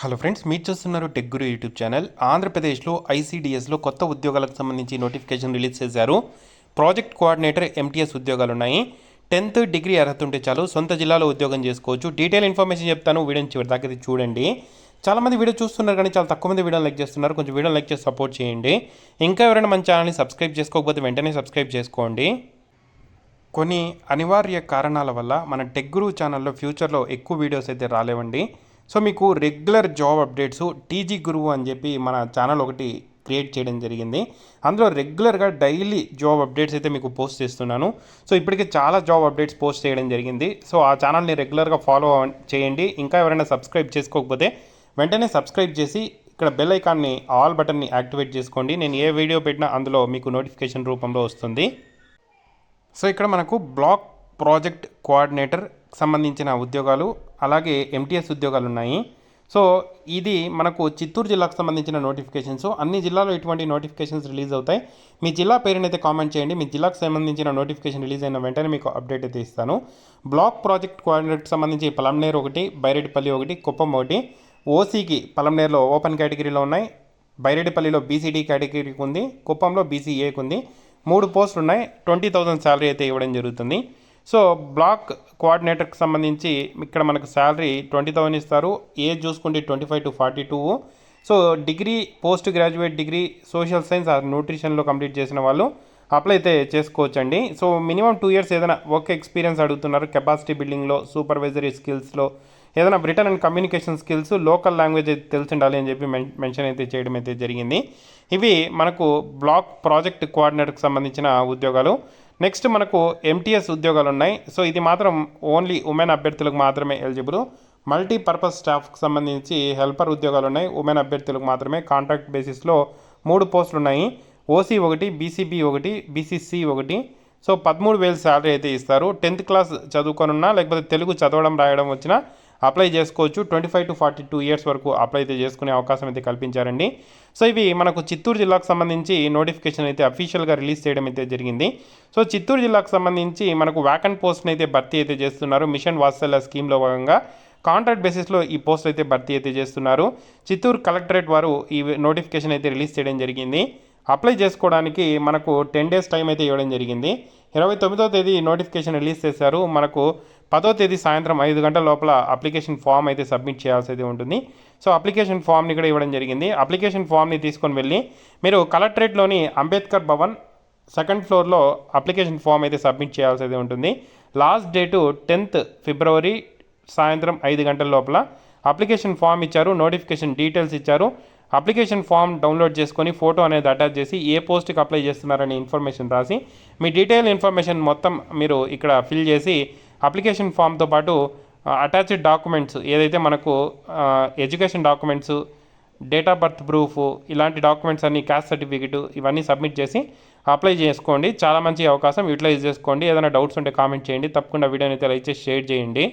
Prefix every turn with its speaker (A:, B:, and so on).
A: Hello friends, మీరు చూస్తున్నారు tech గురు YouTube channel. ఆంధ్రప్రదేశ్లో ఐసీడీఎస్లో కొత్త ఉద్యోగాలకు సంబంధించి నోటిఫికేషన్ రిలీజ్ చేశారు. ప్రాజెక్ట్ కోఆర్డినేటర్ ఎంటీఎస్ ఉద్యోగాలు ఉన్నాయి. 10th డిగ్రీ అర్హత ఉంటే చాలు, సొంత జిల్లాలో ఉద్యోగం చేసుకోవచ్చు. డీటెయిల్ ఇన్ఫర్మేషన్ చెప్తాను, వీడియోని చివరి దాకా చూడండి. చాలామంది వీడియో చూస్తున్నారు కానీ చాలా తక్కువ మంది వీడియోని లైక్ చేస్తున్నారు. కొంచెం వీడియోని లైక్ చేసి సపోర్ట్ చేయండి. ఇంకా ఎవరైనా మన ఛానల్ని సబ్స్క్రైబ్ చేసుకోకపోతే వెంటనే సబ్స్క్రైబ్ చేసుకోండి. కొన్ని అనివార్య కారణాల వల్ల మన టెక్ గురు ఛానల్లో ఫ్యూచర్లో ఎక్కువ వీడియోస్ అయితే రాలేవండి. సో మీకు రెగ్యులర్ జాబ్ అప్డేట్స్ టీజీ గురువు అని చెప్పి మన ఛానల్ ఒకటి క్రియేట్ చేయడం జరిగింది. అందులో రెగ్యులర్గా డైలీ జాబ్ అప్డేట్స్ అయితే మీకు పోస్ట్ చేస్తున్నాను. సో ఇప్పటికే చాలా జాబ్ అప్డేట్స్ పోస్ట్ చేయడం జరిగింది. సో ఆ ఛానల్ని రెగ్యులర్గా ఫాలో చేయండి. ఇంకా ఎవరైనా సబ్స్క్రైబ్ చేసుకోకపోతే వెంటనే సబ్స్క్రైబ్ చేసి ఇక్కడ బెల్ ఐకాన్ని ఆల్ బటన్ని యాక్టివేట్ చేసుకోండి. నేను ఏ వీడియో పెట్టినా అందులో మీకు నోటిఫికేషన్ రూపంలో వస్తుంది. సో ఇక్కడ మనకు బ్లాక్ ప్రాజెక్ట్ కోఆర్డినేటర్ సంబంధించిన ఉద్యోగాలు, అలాగే ఎంటీఎస్ ఉద్యోగాలు ఉన్నాయి. సో ఇది మనకు చిత్తూరు జిల్లాకు సంబంధించిన నోటిఫికేషన్స్. అన్ని జిల్లాలో ఇటువంటి నోటిఫికేషన్స్ రిలీజ్ అవుతాయి. మీ జిల్లా పేరునైతే కామెంట్ చేయండి. మీ జిల్లాకు సంబంధించిన నోటిఫికేషన్ రిలీజ్ అయిన వెంటనే మీకు అప్డేట్ అయితే ఇస్తాను. బ్లాక్ ప్రాజెక్ట్ కోఆర్డినేటర్కి సంబంధించి పలంనేరు ఒకటి, బైరెడ్డిపల్లి ఒకటి, కుప్పం ఒకటి. ఓసీకి పలంనేరులో ఓపెన్ కేటగిరీలో ఉన్నాయి, బైరెడ్డిపల్లిలో బీసీడీ కేటగిరీకి ఉంది, కుప్పంలో బీసీఏకి ఉంది. 3 పోస్టులు ఉన్నాయి. 20,000 శాలరీ అయితే ఇవ్వడం జరుగుతుంది. సో బ్లాక్ కోఆర్డినేటర్కి సంబంధించి ఇక్కడ మనకు శాలరీ 20,000 ఇస్తారు. ఏజ్ చూసుకుంటే 25 to 42. So degree, post graduate degree social science or న్యూట్రిషన్లో కంప్లీట్ చేసిన వాళ్ళు అప్లై అయితే చేసుకోవచ్చండి. సో మినిమం 2 years ఏదైనా వర్క్ ఎక్స్పీరియన్స్ అడుగుతున్నారు. కెపాసిటీ బిల్డింగ్లో, సూపర్వైజరీ స్కిల్స్లో, ఏదైనా written and communication skills, local language అయితే తెలిసి ఉండాలి అని చెప్పి మెన్షన్ అయితే చేయడం అయితే జరిగింది. ఇవి మనకు బ్లాక్ ప్రాజెక్ట్ కోఆర్డినేటర్కి సంబంధించిన ఉద్యోగాలు. నెక్స్ట్ మనకు ఎంటీఎస్ ఉద్యోగాలు ఉన్నాయి. సో ఇది మాత్రం ఓన్లీ ఉమెన్ అభ్యర్థులకు మాత్రమే ఎలిజిబుల్. మల్టీపర్పస్ స్టాఫ్కి సంబంధించి హెల్పర్ ఉద్యోగాలు ఉన్నాయి. ఉమెన్ అభ్యర్థులకు మాత్రమే. కాంట్రాక్ట్ బేసిస్లో 3 పోస్టులు ఉన్నాయి. ఓసీ ఒకటి, బీసీబీ ఒకటి, బీసీసీ ఒకటి. సో 13,000 శాలరీ అయితే ఇస్తారు. 10th క్లాస్ చదువుకొనున్నా, లేకపోతే తెలుగు చదవడం రాయడం వచ్చినా అప్లై చేసుకోవచ్చు. 25 to 42 years వరకు అప్లై అయితే చేసుకునే అవకాశం అయితే కల్పించారండి. సో ఇవి మనకు చిత్తూరు జిల్లాకు సంబంధించి నోటిఫికేషన్ అయితే అఫీషియల్గా రిలీజ్ చేయడం అయితే జరిగింది. సో చిత్తూరు జిల్లాకు సంబంధించి మనకు వ్యాకెంట్ పోస్ట్ని అయితే భర్తీ అయితే చేస్తున్నారు. మిషన్ వాత్సల్య స్కీమ్లో భాగంగా కాంట్రాక్ట్ బేసిస్లో ఈ పోస్ట్ అయితే భర్తీ అయితే చేస్తున్నారు. చిత్తూరు కలెక్టరేట్ వారు ఈ నోటిఫికేషన్ అయితే రిలీజ్ చేయడం జరిగింది. అప్లై చేసుకోవడానికి మనకు 10 days టైం అయితే ఇవ్వడం జరిగింది. 29వ తేదీ నోటిఫికేషన్ రిలీజ్ చేశారు. మనకు 10వ తేదీ సాయంత్రం 5 గంటల లోపల అప్లికేషన్ ఫామ్ అయితే సబ్మిట్ చేయాల్సి అయితే ఉంటుంది. సో అప్లికేషన్ ఫామ్ని కూడా ఇవ్వడం జరిగింది. అప్లికేషన్ ఫామ్ని తీసుకొని వెళ్ళి మీరు కలెక్టరేట్లోని అంబేద్కర్ భవన్ 2nd floorలో అప్లికేషన్ ఫామ్ అయితే సబ్మిట్ చేయాల్సి అయితే ఉంటుంది. లాస్ట్ డేటు 10th February సాయంత్రం 5 గంటల లోపల అప్లికేషన్ ఫామ్ ఇచ్చారు. నోటిఫికేషన్ డీటెయిల్స్ ఇచ్చారు. అప్లికేషన్ ఫామ్ డౌన్లోడ్ చేసుకొని ఫోటో అనేది అటాచ్ చేసి ఏ పోస్ట్కి అప్లై చేస్తున్నారనే ఇన్ఫర్మేషన్ రాసి మీ డీటెయిల్ ఇన్ఫర్మేషన్ మొత్తం మీరు ఇక్కడ ఫిల్ చేసి అప్లికేషన్ ఫామ్తో పాటు అటాచ్డ్ డాక్యుమెంట్స్ ఏదైతే మనకు education documents, date of birth proof, ఇలాంటి డాక్యుమెంట్స్ అన్ని, క్యాస్ట్ సర్టిఫికేట్ ఇవన్నీ సబ్మిట్ చేసి అప్లై చేసుకోండి. చాలా మంచి అవకాశం, యూటిలైజ్ చేసుకోండి. ఏదైనా డౌట్స్ ఉంటే కామెంట్ చేయండి. తప్పకుండా వీడియోని అయితే లైక్ చేసి షేర్ చేయండి.